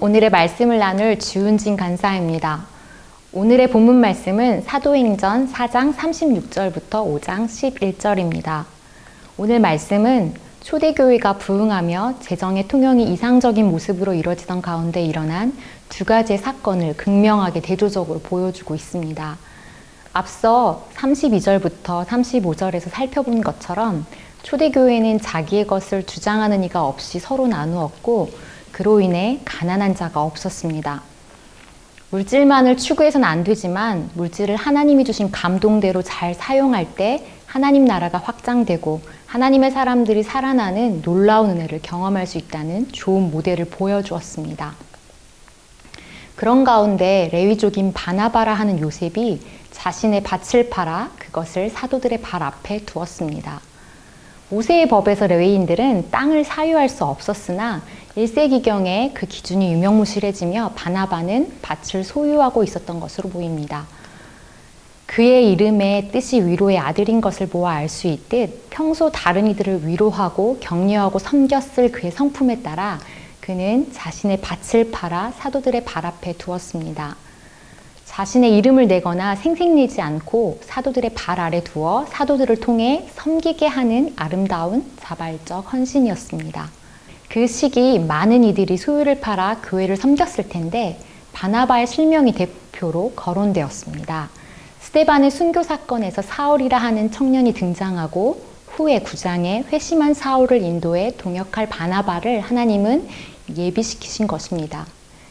오늘의 말씀을 나눌 주은진 간사입니다. 오늘의 본문 말씀은 사도행전 4장 36절부터 5장 11절입니다. 오늘 말씀은 초대교회가 부흥하며 재정의 통용이 이상적인 모습으로 이루어지던 가운데 일어난 두 가지의 사건을 극명하게 대조적으로 보여주고 있습니다. 앞서 32절부터 35절에서 살펴본 것처럼 초대교회는 자기의 것을 주장하는 이가 없이 서로 나누었고 그로 인해 가난한 자가 없었습니다. 물질만을 추구해서는 안 되지만 물질을 하나님이 주신 감동대로 잘 사용할 때 하나님 나라가 확장되고 하나님의 사람들이 살아나는 놀라운 은혜를 경험할 수 있다는 좋은 모델을 보여주었습니다. 그런 가운데 레위족인 바나바라 하는 요셉이 자신의 밭을 팔아 그것을 사도들의 발 앞에 두었습니다. 모세의 법에서 레위인들은 땅을 사유할 수 없었으나 1세기경에 그 기준이 유명무실해지며 바나바는 밭을 소유하고 있었던 것으로 보입니다. 그의 이름의 뜻이 위로의 아들인 것을 보아 알 수 있듯 평소 다른 이들을 위로하고 격려하고 섬겼을 그의 성품에 따라 그는 자신의 밭을 팔아 사도들의 발 앞에 두었습니다. 자신의 이름을 내거나 생색내지 않고 사도들의 발 아래 두어 사도들을 통해 섬기게 하는 아름다운 자발적 헌신이었습니다. 그 시기 많은 이들이 소유를 팔아 교회를 섬겼을 텐데 바나바의 실명이 대표로 거론되었습니다. 스데반의 순교 사건에서 사울이라 하는 청년이 등장하고 후에 9장에 회심한 사울을 인도해 동역할 바나바를 하나님은 예비시키신 것입니다.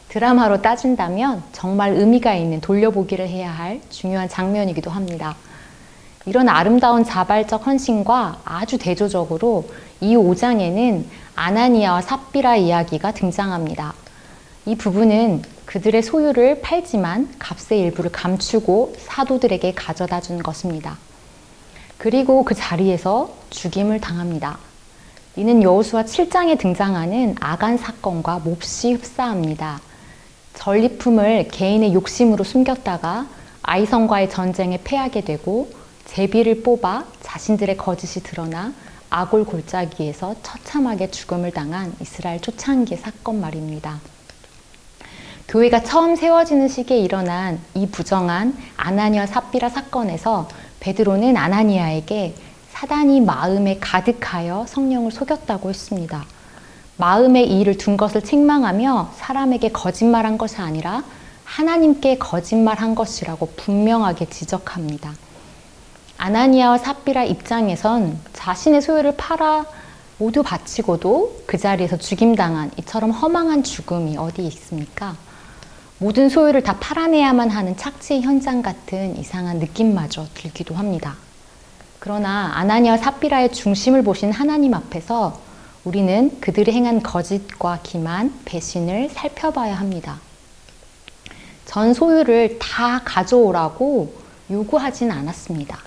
드라마로 따진다면 정말 의미가 있는 돌려보기를 해야 할 중요한 장면이기도 합니다. 이런 아름다운 자발적 헌신과 아주 대조적으로 이 5장에는 아나니아와 삽비라 이야기가 등장합니다. 이 부분은 그들의 소유를 팔지만 값의 일부를 감추고 사도들에게 가져다 준 것입니다. 그리고 그 자리에서 죽임을 당합니다. 이는 여호수아 7장에 등장하는 아간 사건과 몹시 흡사합니다. 전리품을 개인의 욕심으로 숨겼다가 아이성과의 전쟁에 패하게 되고 제비를 뽑아 자신들의 거짓이 드러나 아골 골짜기에서 처참하게 죽음을 당한 이스라엘 초창기의 사건 말입니다. 교회가 처음 세워지는 시기에 일어난 이 부정한 아나니아 삽비라 사건에서 베드로는 아나니아에게 사단이 마음에 가득하여 성령을 속였다고 했습니다. 마음에 이 일을 둔 것을 책망하며 사람에게 거짓말한 것이 아니라 하나님께 거짓말한 것이라고 분명하게 지적합니다. 아나니아와 삽비라 입장에선 자신의 소유를 팔아 모두 바치고도 그 자리에서 죽임당한 이처럼 허망한 죽음이 어디 있습니까? 모든 소유를 다 팔아내야만 하는 착취의 현장 같은 이상한 느낌마저 들기도 합니다. 그러나 아나니아와 삽비라의 중심을 보신 하나님 앞에서 우리는 그들이 행한 거짓과 기만, 배신을 살펴봐야 합니다. 전 소유를 다 가져오라고 요구하진 않았습니다.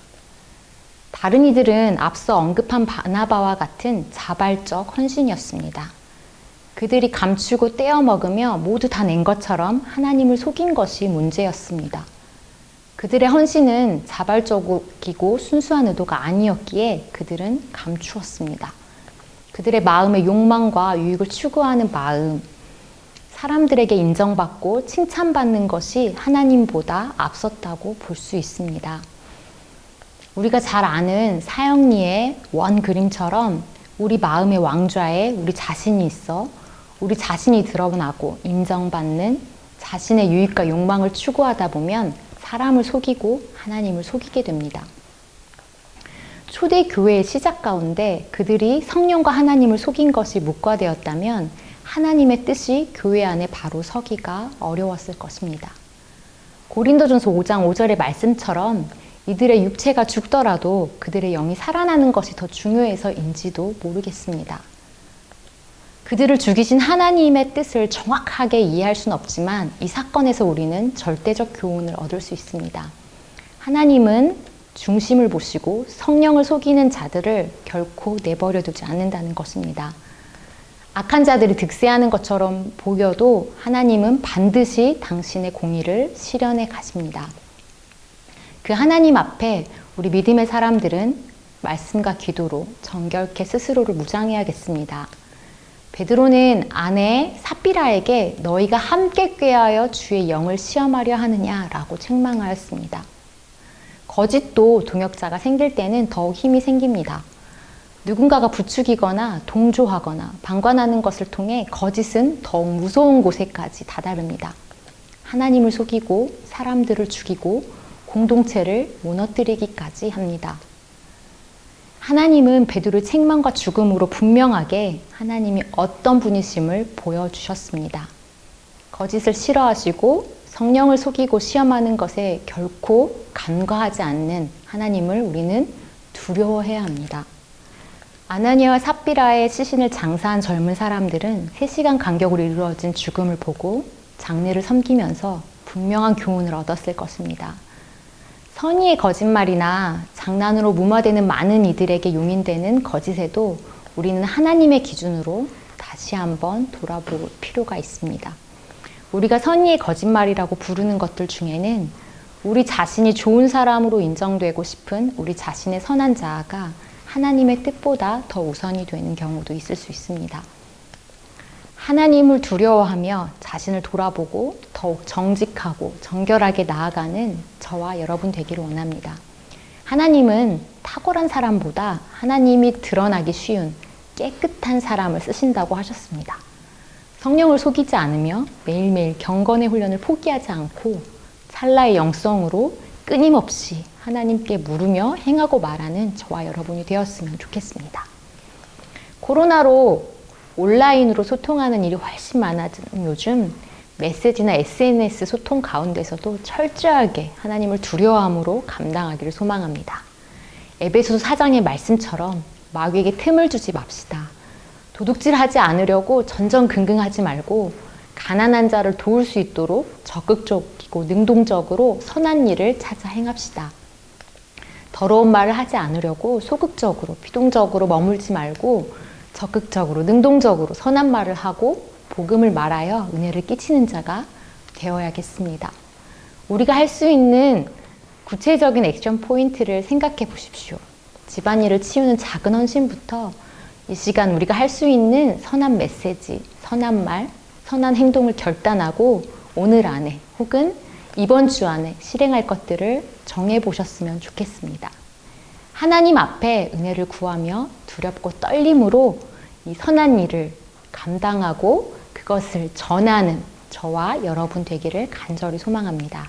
다른 이들은 앞서 언급한 바나바와 같은 자발적 헌신이었습니다. 그들이 감추고 떼어 먹으며 모두 다 낸 것처럼 하나님을 속인 것이 문제였습니다. 그들의 헌신은 자발적이고 순수한 의도가 아니었기에 그들은 감추었습니다. 그들의 마음의 욕망과 유익을 추구하는 마음, 사람들에게 인정받고 칭찬받는 것이 하나님보다 앞섰다고 볼 수 있습니다. 우리가 잘 아는 사형리의 원 그림처럼 우리 마음의 왕좌에 우리 자신이 있어 우리 자신이 드러나고 인정받는 자신의 유익과 욕망을 추구하다 보면 사람을 속이고 하나님을 속이게 됩니다. 초대교회의 시작 가운데 그들이 성령과 하나님을 속인 것이 묵과되었다면 하나님의 뜻이 교회 안에 바로 서기가 어려웠을 것입니다. 고린도전서 5장 5절의 말씀처럼 이들의 육체가 죽더라도 그들의 영이 살아나는 것이 더 중요해서인지도 모르겠습니다. 그들을 죽이신 하나님의 뜻을 정확하게 이해할 수는 없지만 이 사건에서 우리는 절대적 교훈을 얻을 수 있습니다. 하나님은 중심을 보시고 성령을 속이는 자들을 결코 내버려 두지 않는다는 것입니다. 악한 자들이 득세하는 것처럼 보여도 하나님은 반드시 당신의 공의를 실현해 가십니다. 그 하나님 앞에 우리 믿음의 사람들은 말씀과 기도로 정결케 스스로를 무장해야겠습니다. 베드로는 아내 삽비라에게 너희가 함께 꾀하여 주의 영을 시험하려 하느냐라고 책망하였습니다. 거짓도 동역자가 생길 때는 더욱 힘이 생깁니다. 누군가가 부추기거나 동조하거나 방관하는 것을 통해 거짓은 더욱 무서운 곳에까지 다다릅니다. 하나님을 속이고 사람들을 죽이고 공동체를 무너뜨리기까지 합니다. 하나님은 베드로의 책망과 죽음으로 분명하게 하나님이 어떤 분이심을 보여주셨습니다. 거짓을 싫어하시고 성령을 속이고 시험하는 것에 결코 간과하지 않는 하나님을 우리는 두려워해야 합니다. 아나니아와 삽비라의 시신을 장사한 젊은 사람들은 3시간 간격으로 이루어진 죽음을 보고 장례를 섬기면서 분명한 교훈을 얻었을 것입니다. 선의의 거짓말이나 장난으로 무마되는 많은 이들에게 용인되는 거짓에도 우리는 하나님의 기준으로 다시 한번 돌아볼 필요가 있습니다. 우리가 선의의 거짓말이라고 부르는 것들 중에는 우리 자신이 좋은 사람으로 인정되고 싶은 우리 자신의 선한 자아가 하나님의 뜻보다 더 우선이 되는 경우도 있을 수 있습니다. 하나님을 두려워하며 자신을 돌아보고 더욱 정직하고 정결하게 나아가는 저와 여러분 되기를 원합니다. 하나님은 탁월한 사람보다 하나님이 드러나기 쉬운 깨끗한 사람을 쓰신다고 하셨습니다. 성령을 속이지 않으며 매일매일 경건의 훈련을 포기하지 않고 찰나의 영성으로 끊임없이 하나님께 물으며 행하고 말하는 저와 여러분이 되었으면 좋겠습니다. 코로나로 온라인으로 소통하는 일이 훨씬 많아진 요즘 메시지나 SNS 소통 가운데서도 철저하게 하나님을 두려워함으로 감당하기를 소망합니다. 에베소서 4장의 말씀처럼 마귀에게 틈을 주지 맙시다. 도둑질하지 않으려고 전전긍긍하지 말고 가난한 자를 도울 수 있도록 적극적이고 능동적으로 선한 일을 찾아 행합시다. 더러운 말을 하지 않으려고 소극적으로 피동적으로 머물지 말고 적극적으로 능동적으로 선한 말을 하고 복음을 말하여 은혜를 끼치는 자가 되어야겠습니다. 우리가 할 수 있는 구체적인 액션 포인트를 생각해 보십시오. 집안일을 치우는 작은 헌신부터 이 시간 우리가 할 수 있는 선한 메시지, 선한 말, 선한 행동을 결단하고 오늘 안에 혹은 이번 주 안에 실행할 것들을 정해 보셨으면 좋겠습니다. 하나님 앞에 은혜를 구하며 두렵고 떨림으로 이 선한 일을 감당하고 그것을 전하는 저와 여러분 되기를 간절히 소망합니다.